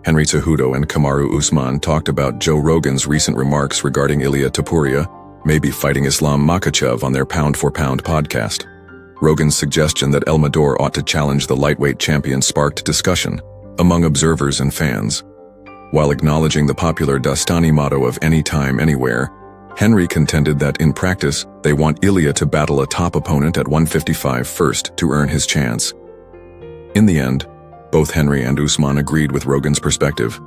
Henry Cejudo and Kamaru Usman talked about Joe Rogan's recent remarks regarding Ilia Topuria maybe fighting Islam Makhachev on their Pound for Pound podcast. Rogan's suggestion that El Matador ought to challenge the lightweight champion sparked discussion among observers and fans. While acknowledging the popular Dastani motto of anytime, anywhere, Henry contended that in practice, they want Ilia to battle a top opponent at 155 first to earn his chance. In the end, both Henry and Usman agreed with Rogan's perspective,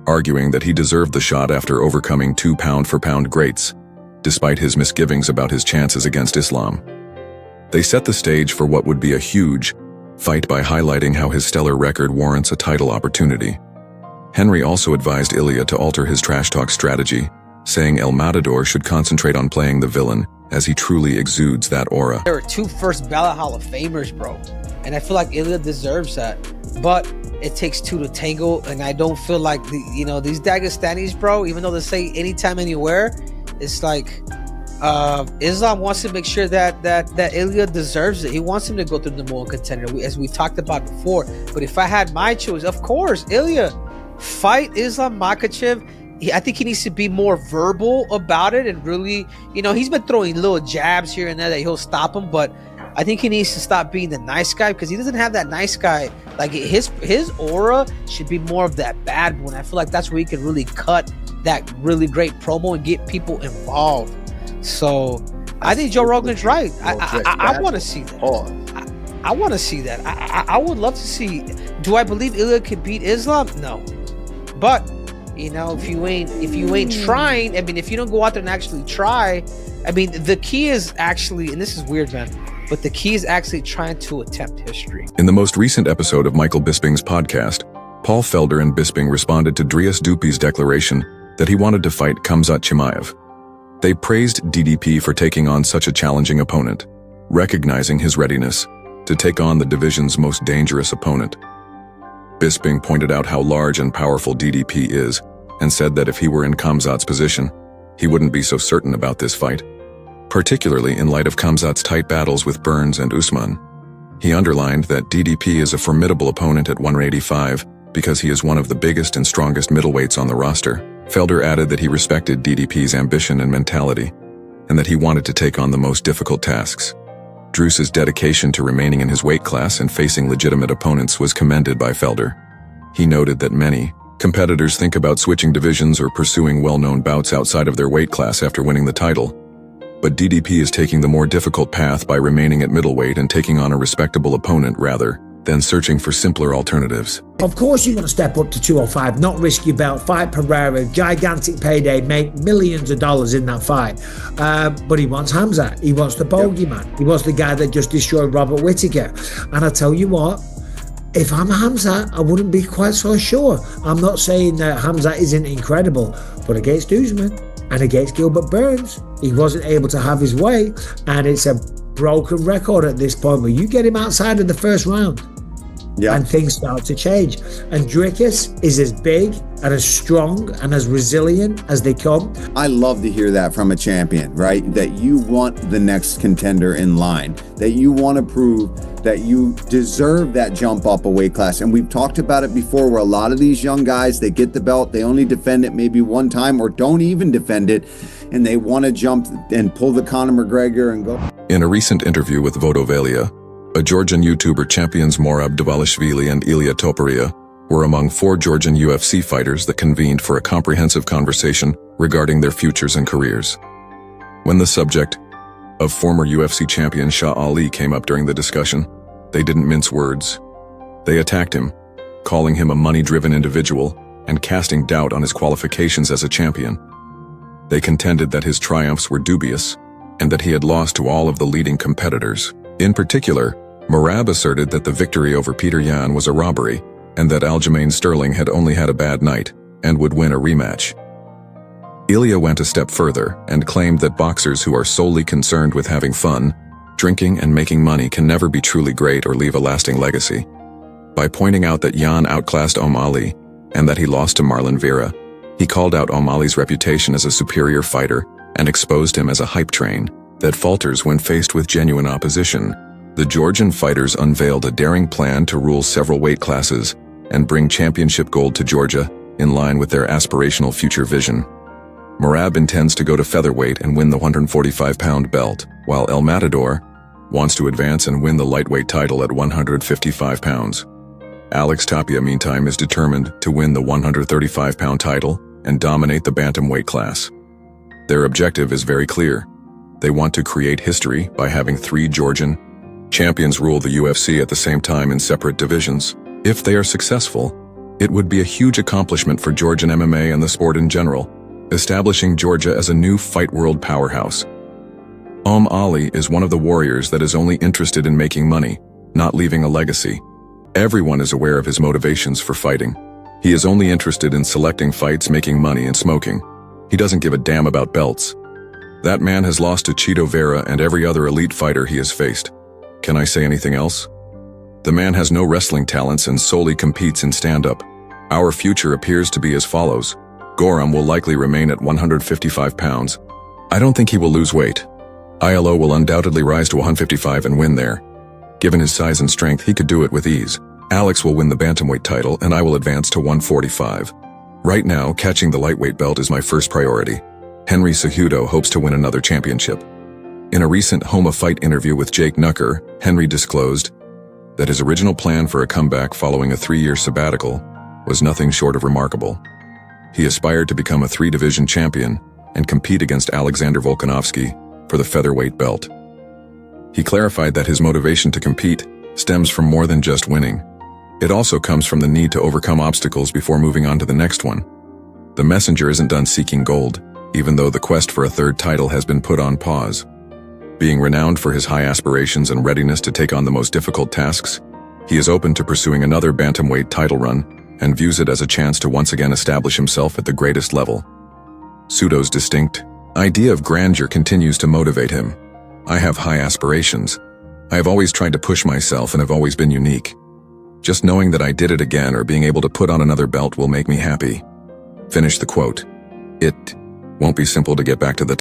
arguing that he deserved the shot after overcoming two pound-for-pound greats, despite his misgivings about his chances against Islam. They set the stage for what would be a huge fight by highlighting how his stellar record warrants a title opportunity. Henry also advised Ilia to alter his trash talk strategy, saying El Matador should concentrate on playing the villain, as he truly exudes that aura. There are two first ballot Hall of Famers, bro. And I feel like Ilia deserves that. But it takes two to tango, and I don't feel like, these Dagestanis, bro, even though they say anytime, anywhere, it's like Islam wants to make sure that Ilia deserves it. He wants him to go through the number one contender, as we talked about before. But if I had my choice, of course, Ilia, fight Islam Makhachev. I think he needs to be more verbal about it and really, he's been throwing little jabs here and there that he'll stop him, but I think he needs to stop being the nice guy, because he doesn't have that nice guy. Like his aura should be more of that bad one. I feel like that's where he can really cut that really great promo and get people involved. So I think Joe Rogan's right. I want to see that. I want to see that. I would love to see. Do I believe Ilia could beat Islam? No, but if you ain't trying, if you don't go out there and actually try, the key is actually, and this is weird, man, but the key is actually trying to attempt history. In the most recent episode of Michael Bisping's podcast, Paul Felder and Bisping responded to Drius Dupi's declaration that he wanted to fight Khamzat Chimaev. They praised DDP for taking on such a challenging opponent, recognizing his readiness to take on the division's most dangerous opponent. Bisping pointed out how large and powerful DDP is and said that if he were in Khamzat's position, he wouldn't be so certain about this fight, particularly in light of Khamzat's tight battles with Burns and Usman. He underlined that DDP is a formidable opponent at 185 because he is one of the biggest and strongest middleweights on the roster. Felder added that he respected DDP's ambition and mentality, and that he wanted to take on the most difficult tasks. Drius's dedication to remaining in his weight class and facing legitimate opponents was commended by Felder. He noted that many competitors think about switching divisions or pursuing well-known bouts outside of their weight class after winning the title. But DDP is taking the more difficult path by remaining at middleweight and taking on a respectable opponent rather than searching for simpler alternatives. Of course you want to step up to 205, not risk your belt, fight Pereira, gigantic payday, make millions of dollars in that fight. But he wants Khamzat. He wants the bogeyman. He wants the guy that just destroyed Robert Whittaker. And I tell you what, if I'm Khamzat, I wouldn't be quite so sure. I'm not saying that Khamzat isn't incredible, but against Usman and against Gilbert Burns, he wasn't able to have his way, and it's a broken record at this point. Where you get him outside of the first round, and things start to change. And Drius is as big and as strong and as resilient as they come. I love to hear that from a champion, right? That you want the next contender in line, that you want to prove that you deserve that jump up a weight class. And we've talked about it before, where a lot of these young guys, they get the belt, they only defend it maybe one time or don't even defend it, and they want to jump and pull the Conor McGregor and go. In a recent interview with Vodovelia, a Georgian YouTuber, champions Morab Dvalishvili and Ilia Topuria were among 4 Georgian UFC fighters that convened for a comprehensive conversation regarding their futures and careers. When the subject of former UFC champion Shah Ali came up during the discussion, they didn't mince words. They attacked him, calling him a money-driven individual and casting doubt on his qualifications as a champion. They contended that his triumphs were dubious and that he had lost to all of the leading competitors. In particular, Morab asserted that the victory over Peter Yan was a robbery and that Aljamain Sterling had only had a bad night and would win a rematch. Ilia went a step further and claimed that boxers who are solely concerned with having fun, drinking, and making money can never be truly great or leave a lasting legacy. By pointing out that Yan outclassed O'Malley and that he lost to Marlon Vera, he called out O'Malley's reputation as a superior fighter and exposed him as a hype train that falters when faced with genuine opposition. The Georgian fighters unveiled a daring plan to rule several weight classes and bring championship gold to Georgia in line with their aspirational future vision. Merab intends to go to featherweight and win the 145-pound belt, while El Matador wants to advance and win the lightweight title at 155 pounds. Alex Tapia, meantime, is determined to win the 135-pound title and dominate the bantamweight class. Their objective is very clear. They want to create history by having 3 Georgian champions rule the UFC at the same time in separate divisions. If they are successful, it would be a huge accomplishment for Georgian MMA and the sport in general, establishing Georgia as a new fight world powerhouse. Ali is one of the warriors that is only interested in making money, not leaving a legacy. Everyone is aware of his motivations for fighting. He is only interested in selecting fights, making money, and smoking. He doesn't give a damn about belts. That man has lost to Chito Vera and every other elite fighter he has faced. Can I say anything else? The man has no wrestling talents and solely competes in stand-up. Our future appears to be as follows. Goram will likely remain at 155 pounds. I don't think he will lose weight. ILO will undoubtedly rise to 155 and win there. Given his size and strength, he could do it with ease. Alex will win the bantamweight title and I will advance to 145. Right now, catching the lightweight belt is my first priority. Henry Cejudo hopes to win another championship. In a recent Home of Fight interview with Jake Nucker, Henry disclosed that his original plan for a comeback following a 3-year sabbatical was nothing short of remarkable. He aspired to become a 3-division champion and compete against Alexander Volkanovski for the featherweight belt. He clarified that his motivation to compete stems from more than just winning. It also comes from the need to overcome obstacles before moving on to the next one. The messenger isn't done seeking gold, even though the quest for a 3rd title has been put on pause. Being renowned for his high aspirations and readiness to take on the most difficult tasks, he is open to pursuing another bantamweight title run and views it as a chance to once again establish himself at the greatest level. Cejudo's distinct idea of grandeur continues to motivate him. I have high aspirations. I have always tried to push myself and have always been unique. Just knowing that I did it again or being able to put on another belt will make me happy. Finish the quote. It won't be simple to get back to the